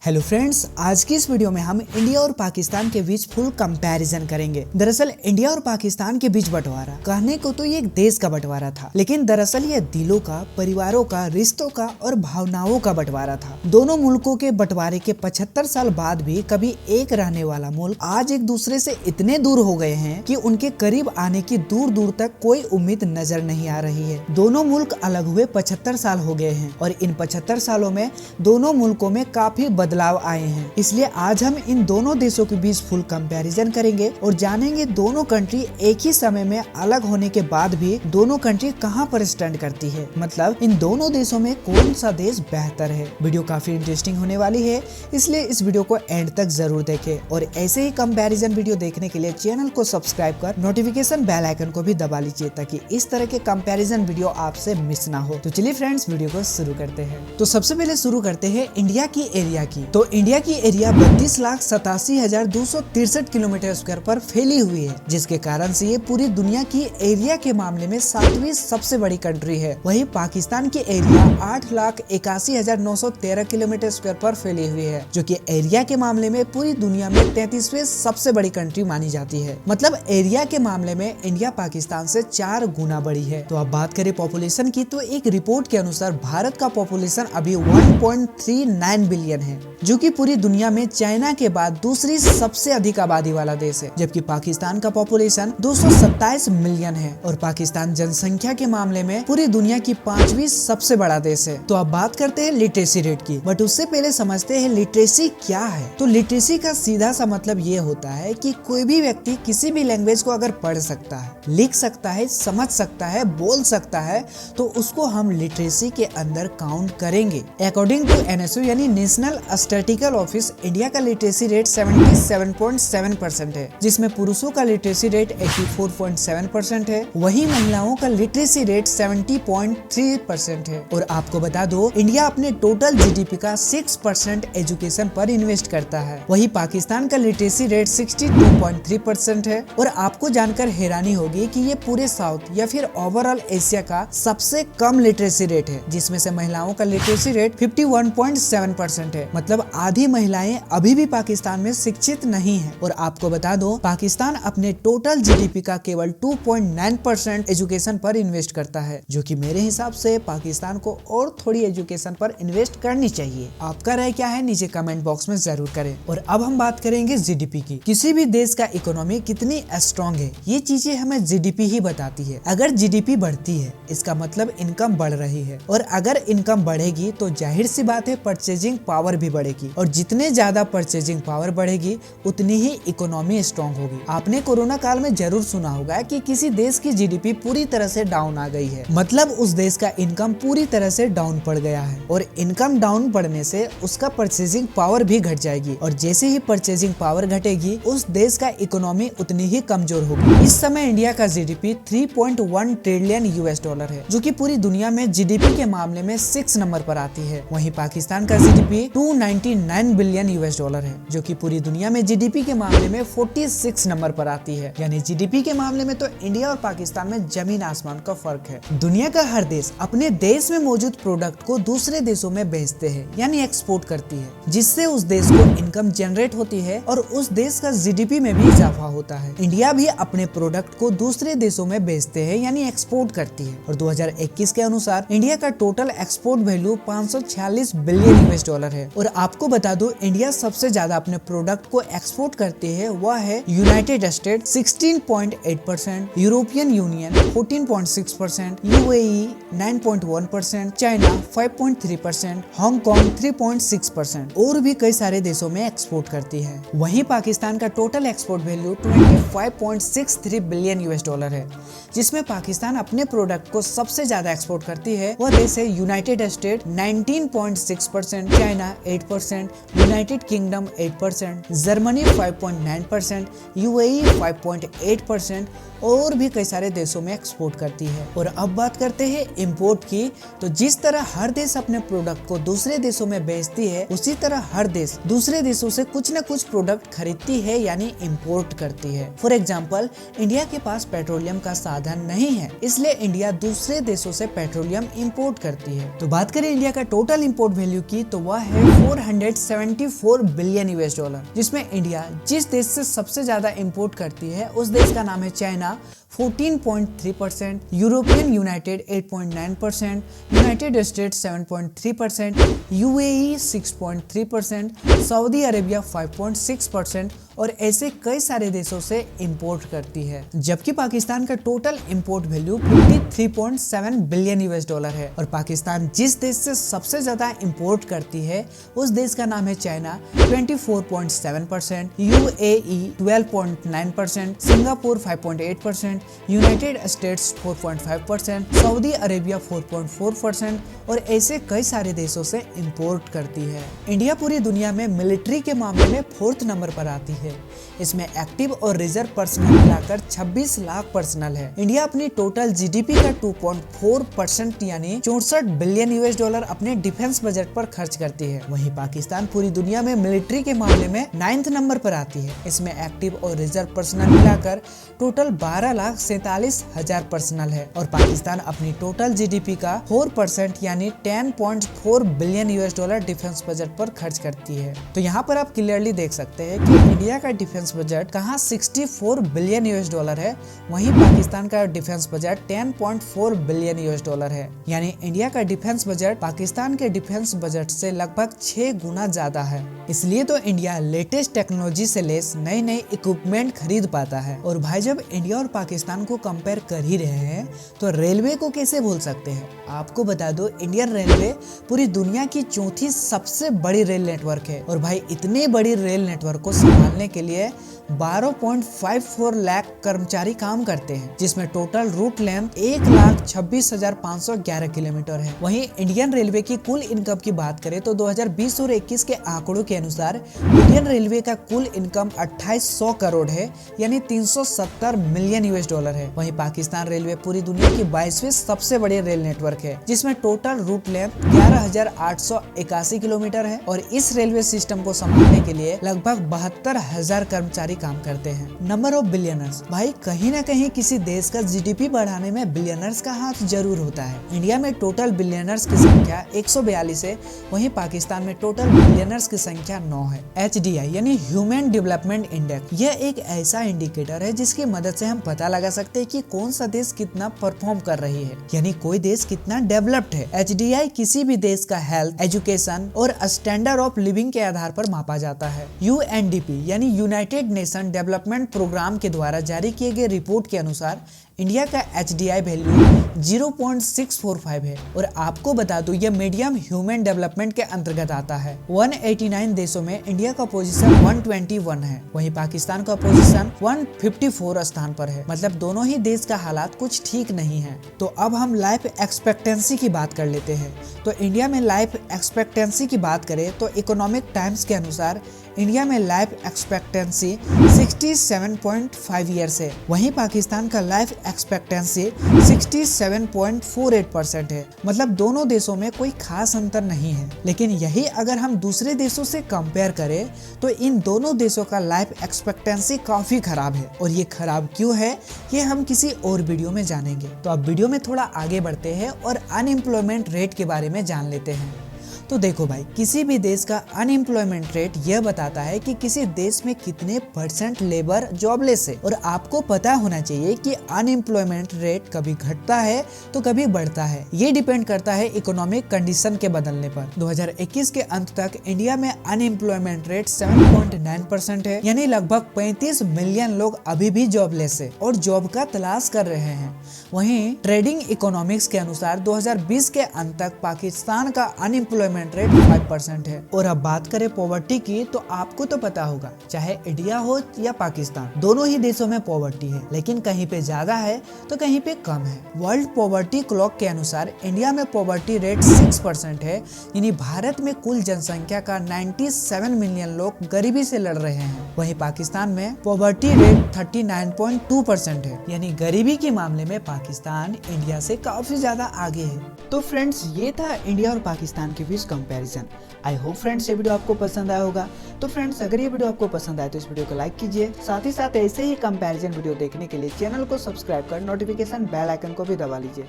Hello friends, आज की इस वीडियो में हम इंडिया और पाकिस्तान के बीच फुल कंपैरिजन करेंगे। दरअसल इंडिया और पाकिस्तान के बीच बंटवारा कहने को तो ये एक देश का बंटवारा था, लेकिन दरअसल ये दिलों का, परिवारों का, रिश्तों का और भावनाओं का बंटवारा था। दोनों मुल्कों के बंटवारे के 75 साल बाद भी कभी एक रहने वाला मुल्क आज एक दूसरे से इतने दूर हो गए हैं कि उनके करीब आने की दूर दूर तक कोई उम्मीद नजर नहीं आ रही है। दोनों मुल्क अलग हुए 75 साल हो गए हैं और इन 75 सालों में दोनों मुल्कों में काफी बदलाव आए हैं। इसलिए आज हम इन दोनों देशों के बीच फुल कंपैरिजन करेंगे और जानेंगे दोनों कंट्री एक ही समय में अलग होने के बाद भी दोनों कंट्री कहां पर स्टैंड करती है, मतलब इन दोनों देशों में कौन सा देश बेहतर है। वीडियो काफी इंटरेस्टिंग होने वाली है, इसलिए इस वीडियो को एंड तक जरूर देखें और ऐसे ही कंपैरिजन वीडियो देखने के लिए चैनल को सब्सक्राइब कर नोटिफिकेशन बेल आइकन को भी दबा लीजिए ताकि इस तरह के कंपैरिजन वीडियो आपसे मिस ना हो। तो चलिए फ्रेंड्स, वीडियो को शुरू करते हैं। तो सबसे पहले शुरू करते हैं इंडिया की एरिया की। तो इंडिया की एरिया 32,87,263 किलोमीटर स्क्वायर पर फैली हुई है, जिसके कारण से ये पूरी दुनिया की एरिया के मामले में 7वीं सबसे बड़ी कंट्री है। वहीं पाकिस्तान की एरिया 8,81,913 किलोमीटर स्क्वायर पर फैली हुई है, जो कि एरिया के मामले में पूरी दुनिया में 33वीं सबसे बड़ी कंट्री मानी जाती है। मतलब एरिया के मामले में इंडिया पाकिस्तान से 4 गुना बड़ी है। तो अब बात करें पॉपुलेशन की, तो एक रिपोर्ट के अनुसार भारत का पॉपुलेशन अभी 1.39 बिलियन है, जो कि पूरी दुनिया में चाइना के बाद दूसरी सबसे अधिक आबादी वाला देश है। जबकि पाकिस्तान का पॉपुलेशन 227 मिलियन है और पाकिस्तान जनसंख्या के मामले में पूरी दुनिया की 5वीं सबसे बड़ा देश है। तो अब बात करते हैं लिटरेसी रेट की, बट उससे पहले समझते हैं लिटरेसी क्या है। तो लिटरेसी का सीधा सा मतलब ये होता है कि कोई भी व्यक्ति किसी भी लैंग्वेज को अगर पढ़ सकता है, लिख सकता है, समझ सकता है, बोल सकता है, तो उसको हम लिटरेसी के अंदर काउंट करेंगे। अकॉर्डिंग टू NSO यानी नेशनल स्टैटिस्टिकल ऑफिस, इंडिया का लिटरेसी रेट 77.7% है, जिसमें पुरुषों का लिटरेसी रेट 84.7% है। वहीं महिलाओं का लिटरेसी रेट 70.3% है। और आपको बता दो, इंडिया अपने टोटल GDP का 6% एजुकेशन पर इन्वेस्ट करता है। वहीं पाकिस्तान का लिटरेसी रेट 62.3% है। और आपको जानकर हैरानी होगी कि ये पूरे साउथ या फिर ओवरऑल एशिया का सबसे कम लिटरेसी रेट है, जिसमें से महिलाओं का लिटरेसी रेट 51.7% है। मतलब आधी महिलाएं अभी भी पाकिस्तान में शिक्षित नहीं है। और आपको बता दो, पाकिस्तान अपने टोटल GDP का केवल 2.9% एजुकेशन पर इन्वेस्ट करता है, जो कि मेरे हिसाब से पाकिस्तान को और थोड़ी एजुकेशन पर इन्वेस्ट करनी चाहिए। आपका राय क्या है नीचे कमेंट बॉक्स में जरूर करें। और अब हम बात करेंगे GDP की। किसी भी देश का इकोनॉमी कितनी स्ट्रॉन्ग है, ये चीजें हमें GDP ही बताती है। अगर GDP बढ़ती है, इसका मतलब इनकम बढ़ रही है, और अगर इनकम बढ़ेगी तो जाहिर सी बात है परचेजिंग पावर भी बढ़ेगी, और जितने ज्यादा परचेजिंग पावर बढ़ेगी उतनी ही इकोनॉमी स्ट्रॉन्ग होगी। आपने कोरोना काल में जरूर सुना होगा कि किसी देश की GDP पूरी तरह से डाउन आ गई है, मतलब उस देश का इनकम पूरी तरह से डाउन पड़ गया है, और इनकम डाउन पड़ने से उसका परचेजिंग पावर भी घट जाएगी, और जैसे ही परचेजिंग पावर घटेगी उस देश का इकोनॉमी उतनी ही कमजोर होगी। इस समय इंडिया का GDP 3.1 ट्रिलियन $, है, जो कि पूरी दुनिया में GDP के मामले में 6 नंबर पर आती है। वहीं पाकिस्तान का GDP 299 बिलियन $, है, जो कि पूरी दुनिया में GDP के मामले में 46 नंबर पर आती है। यानी GDP के मामले में तो इंडिया और पाकिस्तान में जमीन आसमान का फर्क है। दुनिया का हर देश अपने देश में मौजूद प्रोडक्ट को दूसरे देशों में बेचते हैं, यानी एक्सपोर्ट करती है, जिससे उस देश को इनकम जनरेट होती है और उस देश का GDP में भी इजाफा होता है। इंडिया भी अपने प्रोडक्ट को दूसरे देशों में बेचते हैं, यानी एक्सपोर्ट करती है। और 2021 के अनुसार इंडिया का टोटल एक्सपोर्ट वैल्यू 546 बिलियन $, है। और आपको बता दो, इंडिया सबसे ज्यादा अपने प्रोडक्ट को एक्सपोर्ट करती है, वह है United state 16.8%, European union 14.6%, UAE 9.1%, China 5.3%, Hong Kong 3.6% और भी कई सारे देशों में एक्सपोर्ट करती है। वहीं पाकिस्तान का टोटल एक्सपोर्ट वैल्यू 25.63 बिलियन $, है, जिसमें पाकिस्तान अपने प्रोडक्ट को सबसे ज्यादा एक्सपोर्ट करती है। वह देश है United state 19.6%, China 8%, United kingdom 8%, Germany 5.9%, UAE 5.8% और भी कई सारे देशों में एक्सपोर्ट करती है। और अब बात करते हैं इंपोर्ट की। तो जिस तरह हर देश अपने प्रोडक्ट को दूसरे देशों में बेचती है, उसी तरह हर देश दूसरे देशों से कुछ न कुछ प्रोडक्ट खरीदती है, यानी इंपोर्ट करती है। फॉर एग्जाम्पल, इंडिया के पास पेट्रोलियम का साधन नहीं है, इसलिए इंडिया दूसरे देशों से पेट्रोलियम इंपोर्ट करती है। तो बात करें इंडिया का टोटल इंपोर्ट वैल्यू की, तो वह है $474 बिलियन US, जिसमें इंडिया जिस देश से सबसे ज्यादा इंपोर्ट करती है उस देश का नाम है China 14.3%, European United 8.9%, United states 7.3%, UAE 6.3%, Saudi Arabia 5.6% और ऐसे कई सारे देशों से इंपोर्ट करती है। जबकि पाकिस्तान का total import value 53.7 billion US है। और पाकिस्तान जिस देश से सबसे ज्यादा इंपोर्ट करती है उस देश का नाम है China 24.7%, UAE 12.9%, Singapore 5.8%, United states 4.5%, Saudi Arabia 4.4% और ऐसे कई सारे देशों से इंपोर्ट करती है। इंडिया पूरी दुनिया में मिलिट्री के मामले में 4th नंबर पर आती है। इसमें एक्टिव और रिजर्व पर्सनल मिलाकर 26 लाख पर्सनल है। इंडिया अपनी टोटल जीडीपी का 2.4% यानी 64 बिलियन US अपने डिफेंस बजट पर खर्च करती है। वहीं पाकिस्तान पूरी दुनिया में मिलिट्री के मामले में 9th नंबर पर आती है। इसमें एक्टिव और रिजर्व पर्सनल मिलाकर टोटल 12,47,000 पर्सनल है और पाकिस्तान अपनी टोटल जीडीपी का 4% यानी 10.4 बिलियन US डिफेंस बजट पर खर्च करती है। तो यहाँ पर आप क्लियरली देख सकते हैं कि इंडिया का डिफेंस बजट कहाँ 64 बिलियन US है, वहीं पाकिस्तान का डिफेंस बजट 10.4 बिलियन US है। यानी इंडिया का डिफेंस बजट पाकिस्तान के डिफेंस बजट से लगभग 6 गुना ज्यादा है। इसलिए तो इंडिया लेटेस्ट टेक्नोलॉजी से लेस नई नई इक्विपमेंट खरीद पाता है। और भाई जब इंडिया और पाकिस्तान को कंपेयर कर ही रहे हैं तो रेलवे को कैसे भूल सकते हैं। आपको बता दो इंडियन रेलवे पूरी दुनिया की 4थी सबसे बड़ी रेल नेटवर्क है। और भाई इतने बड़ी रेल नेटवर्क को संभालने के लिए 12.54 लाख कर्मचारी काम करते हैं, जिसमें टोटल रूट लेंथ 1,26,511 किलोमीटर है। वहीं इंडियन रेलवे की कुल इनकम की बात करें तो 2020 और 21 के आंकड़ों के अनुसार इंडियन रेलवे का कुल इनकम 2800 करोड़ है, यानी 370 मिलियन US है। वहीं पाकिस्तान रेलवे पूरी दुनिया की 22वीं सबसे बड़ी रेल नेटवर्क है, जिसमें टोटल रूट लेंथ 11,881 किलोमीटर है। और इस रेलवे सिस्टम को संभालने के लिए लगभग 72,000 कर्मचारी काम करते हैं। नंबर ऑफ बिलियनर्स, भाई कहीं ना कहीं किसी देश का जीडीपी बढ़ाने में बिलियनर्स का हाथ जरूर होता है। इंडिया में टोटल बिलियनर्स की संख्या 142 है, वहीं पाकिस्तान में टोटल बिलियनर्स की संख्या 9 है। HDI यानी ह्यूमन डेवलपमेंट इंडेक्स, यह एक ऐसा इंडिकेटर है जिसकी मदद से हम पता लगा सकते हैं कि कौन सा देश कितना परफॉर्म कर रही है, यानी कोई देश कितना डेवलप्ड है। HDI किसी भी देश का हेल्थ, एजुकेशन और स्टैंडर्ड ऑफ लिविंग के आधार पर मापा जाता है। UNDP यानी यूनाइटेड नेशन डेवलपमेंट प्रोग्राम के द्वारा जारी किए गए रिपोर्ट के अनुसार इंडिया का HDI वैल्यू 0.645 है। और आपको बता दूं यह मीडियम ह्यूमन डेवलपमेंट के अंतर्गत आता है। 189 देशों में इंडिया का पोजीशन 121 है, वहीं पाकिस्तान का पोजीशन 154 स्थान पर है। मतलब दोनों ही देश का हालात कुछ ठीक नहीं है। तो अब हम लाइफ एक्सपेक्टेंसी की बात कर लेते हैं। तो इंडिया में लाइफ एक्सपेक्टेंसी की बात करें तो इकोनॉमिक टाइम्स के अनुसार इंडिया में लाइफ एक्सपेक्टेंसी 67.5 ईयर्स है, वहीं पाकिस्तान का लाइफ एक्सपेक्टेंसी 67.48% है। मतलब दोनों देशों में कोई खास अंतर नहीं है। लेकिन यही अगर हम दूसरे देशों से कंपेयर करें तो इन दोनों देशों का लाइफ एक्सपेक्टेंसी काफी खराब है। और ये खराब क्यों है ये हम किसी और वीडियो में जानेंगे। तो अब वीडियो में थोड़ा आगे बढ़ते हैं और अनएम्प्लॉयमेंट रेट के बारे में जान लेते हैं। तो देखो भाई, किसी भी देश का अनएम्प्लॉयमेंट रेट यह बताता है कि किसी देश में कितने % लेबर जॉबलेस है। और आपको पता होना चाहिए कि अनएम्प्लॉयमेंट रेट कभी घटता है तो कभी बढ़ता है। ये डिपेंड करता है इकोनॉमिक कंडीशन के बदलने पर। 2021 के अंत तक इंडिया में अनएम्प्लॉयमेंट रेट 7.9% है, यानी लगभग 35 मिलियन लोग अभी भी जॉबलेस है और जॉब का तलाश कर रहे हैं। वहीं ट्रेडिंग इकोनॉमिक्स के अनुसार 2020 के अंत तक पाकिस्तान का अनएम्प्लॉयमेंट रेट 5% है। और अब बात करें पॉवर्टी की तो आपको तो पता होगा, चाहे इंडिया हो या पाकिस्तान, दोनों ही देशों में पॉवर्टी है, लेकिन कहीं पे ज्यादा है तो कहीं पे कम है। वर्ल्ड पॉवर्टी क्लॉक के अनुसार इंडिया में पॉवर्टी रेट 6% है, यानी भारत में कुल जनसंख्या का 97 मिलियन लोग गरीबी से लड़ रहे हैं। वहीं पाकिस्तान में पॉवर्टी रेट 39.2% है, यानी गरीबी के मामले में पाकिस्तान इंडिया से काफी ज्यादा आगे है। तो फ्रेंड्स, ये था इंडिया और पाकिस्तान के बीच कंपैरिजन। आई होप फ्रेंड्स ये वीडियो आपको पसंद आया होगा। तो फ्रेंड्स, अगर ये वीडियो आपको पसंद आए तो इस वीडियो को लाइक कीजिए। साथ ही साथ ऐसे ही कंपैरिजन वीडियो देखने के लिए चैनल को सब्सक्राइब कर नोटिफिकेशन बेल आइकन को भी दबा लीजिए।